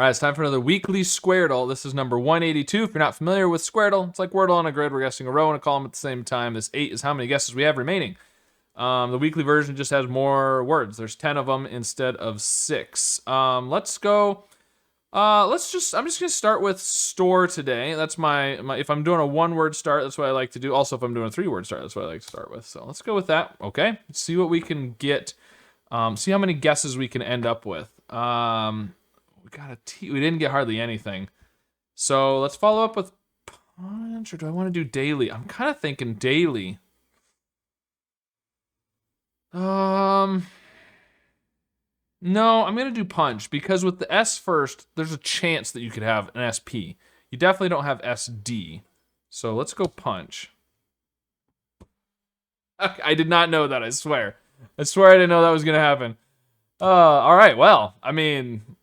All right, it's time for another weekly Squardle. This is number 182. If you're not familiar with Squardle, it's like Wordle on a grid. We're guessing a row and a column at the same time. This 8 is how many guesses we have remaining. The weekly version just has more words. There's 10 of them instead of 6. Let's go. I'm just gonna start with store today. That's my if I'm doing a 1-word start, that's what I like to do. Also, if I'm doing a 3-word start, that's what I like to start with. So let's go with that. Okay, let's see what we can get. See how many guesses we can end up with. We got a T. We didn't get hardly anything. So let's follow up with punch, or do I want to do daily? I'm kind of thinking daily. No, I'm gonna do punch because with the S first, there's a chance that you could have an SP. You definitely don't have SD. So let's go punch. I did not know that, I swear. I swear I didn't know that was gonna happen. All right, well, I mean,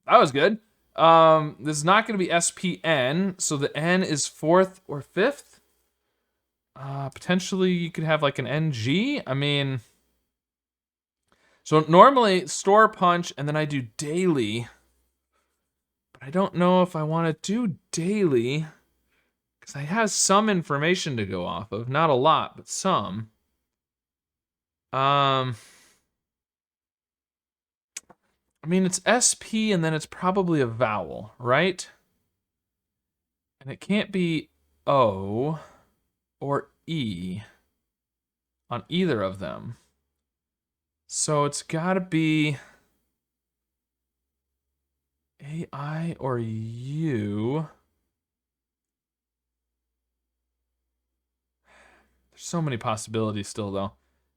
that was good. This is not gonna be SPN, so the N is 4th or 5th. Potentially you could have like an NG. I mean, so normally store punch and then I do daily, but I don't know if I want to do daily because I have some information to go off of. Not a lot, but some. I mean, it's SP and then it's probably a vowel, right? And it can't be O or E on either of them. So it's gotta be AI or U. There's so many possibilities still, though.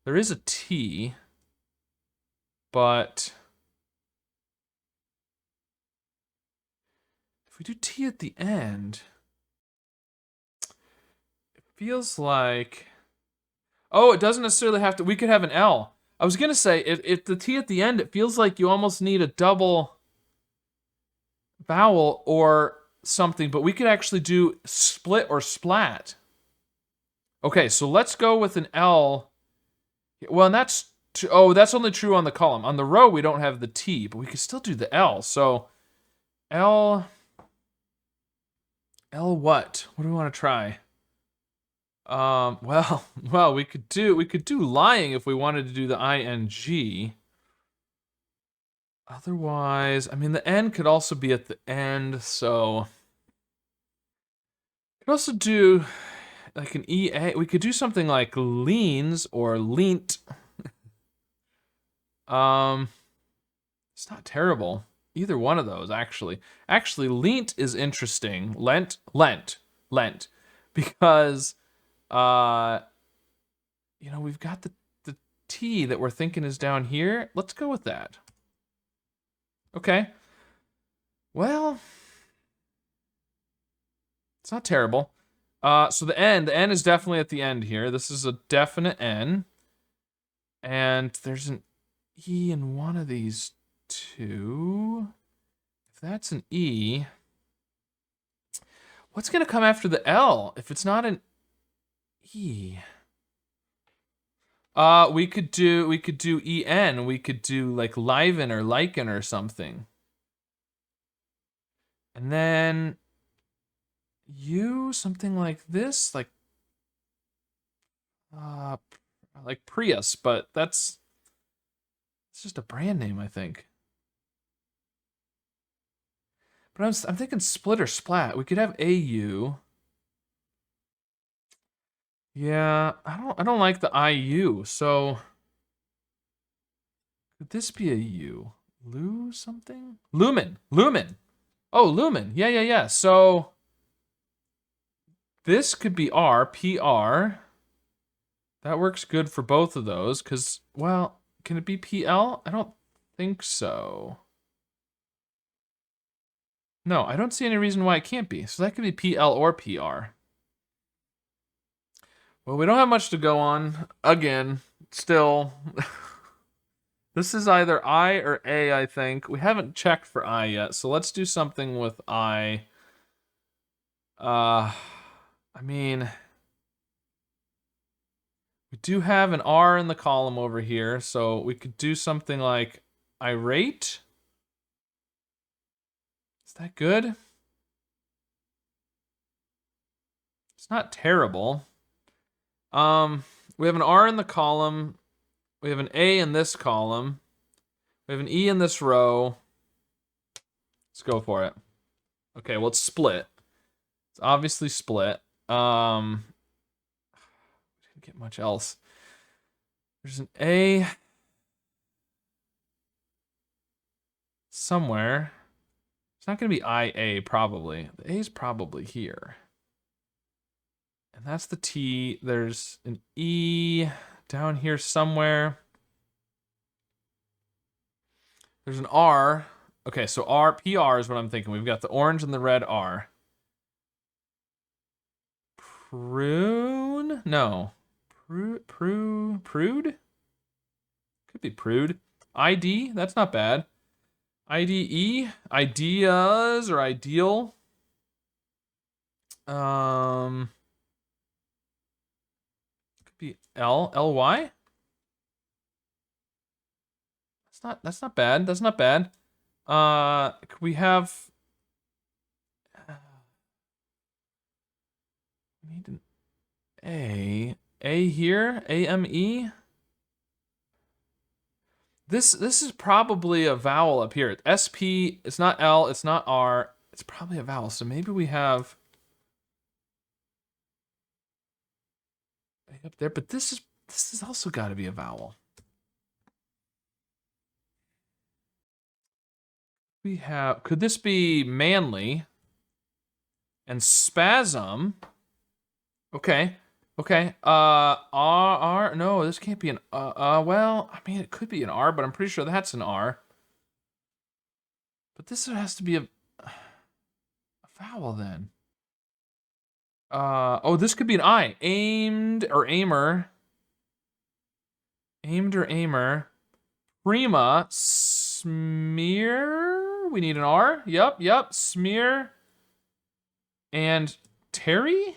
There is a T, but if we do T at the end, it feels like... Oh, it doesn't necessarily have to... We could have an L. I was gonna say, if the T at the end, it feels like you almost need a double vowel or something, but we could actually do split or splat. Okay, so let's go with an L. Well, and that's that's only true on the column. On the row, we don't have the T, but we could still do the L. So L what? What do we want to try? Well, we could do lying if we wanted to do the ing. Otherwise, I mean, the N could also be at the end, so could also do like an EA. We could do something like leans or leant. It's not terrible. Either one of those, actually. Actually, leant is interesting. Lent. Because, we've got the T that we're thinking is down here. Let's go with that. Okay. Well, it's not terrible. So the N is definitely at the end here. This is a definite N. And there's an E in one of these two. If that's an E, what's gonna come after the L if it's not an E? We could do EN. We could do like liven or lichen or something. And then U, something like this, like Prius, but it's just a brand name, I think. But I'm thinking split or splat. We could have AU. Yeah, I don't like the IU, so could this be a U? Lu something? Lumen. Oh, lumen. Yeah. So this could be R, PR. That works good for both of those, because, well, can it be PL? I don't think so. No, I don't see any reason why it can't be. So that could be PL or PR. Well, we don't have much to go on. Again, still. This is either I or A, I think. We haven't checked for I yet, so let's do something with I. I mean, we do have an R in the column over here, so we could do something like irate. Is that good? It's not terrible. We have an R in the column. We have an A in this column. We have an E in this row. Let's go for it. Okay, well, it's split. It's obviously split. Didn't get much else. There's an A somewhere. It's not going to be IA, probably. The A is probably here. And that's the T. There's an E down here somewhere. There's an R. Okay, so PR is what I'm thinking. We've got the orange and the red R. Prune? No. Prude? Could be prude. ID? That's not bad. IDE? Ideas or ideal? Could be LY? That's not bad. That's not bad. Could we have we need an A here? AME? This is probably a vowel up here. SP, it's not L, it's not R. It's probably a vowel. So maybe we have A up there, but this is also got to be a vowel. We have, could this be manly and spasm? Okay. Okay. R, no, this can't be an well, I mean, it could be an R, but I'm pretty sure that's an R. But this has to be a vowel then. Oh, this could be an I. Aimed or aimer. Aimed or aimer. Prima. Smear. We need an R. Yep. Smear. And Terry?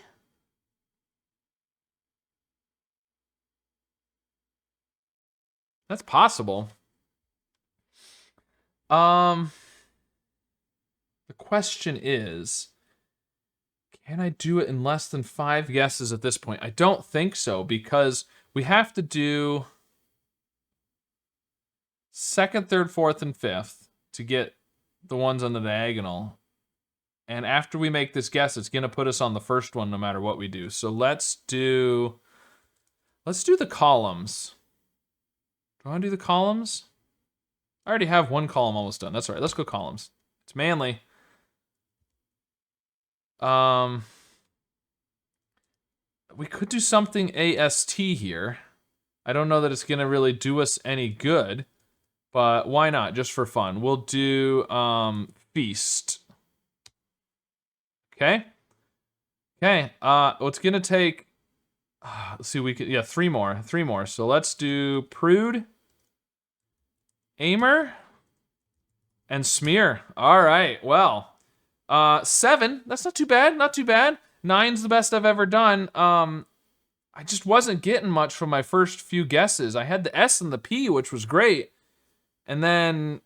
That's possible. The question is, can I do it in less than 5 guesses at this point? I don't think so, because we have to do second, third, fourth, and fifth to get the ones on the diagonal. And after we make this guess, it's gonna put us on the first one no matter what we do. So let's do the columns. Do I want to do the columns? I already have one column almost done. That's all right. Let's go columns. It's manly. We could do something AST here. I don't know that it's gonna really do us any good, but why not? Just for fun. We'll do feast. Okay. Okay. It's gonna take. Let's see. We could 3 more. 3 more. So let's do prude, aimer, and smear. All right. Well. 7, that's not too bad, not too bad. 9's the best I've ever done. I just wasn't getting much from my first few guesses. I had the S and the P, which was great. And then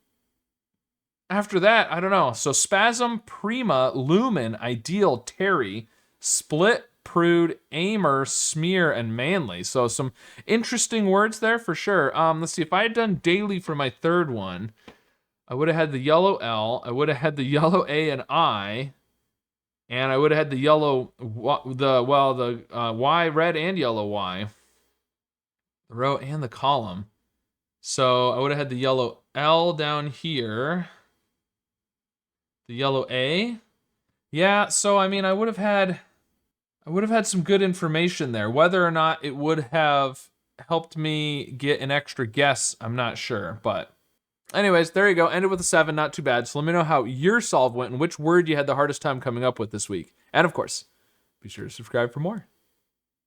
after that, I don't know. So spasm, prima, lumen, ideal, Terry, split, prude, aimer, smear, and manly. So some interesting words there for sure. Let's see, if I had done daily for my third one, I would have had the yellow L, I would have had the yellow A and I, and I would have had the yellow, the Y, red and yellow Y, the row and the column. So I would have had the yellow L down here, the yellow A. Yeah, so I mean, I would have had some good information there. Whether or not it would have helped me get an extra guess, I'm not sure, but anyways, there you go. Ended with a 7, not too bad. So let me know how your solve went and which word you had the hardest time coming up with this week. And of course, be sure to subscribe for more.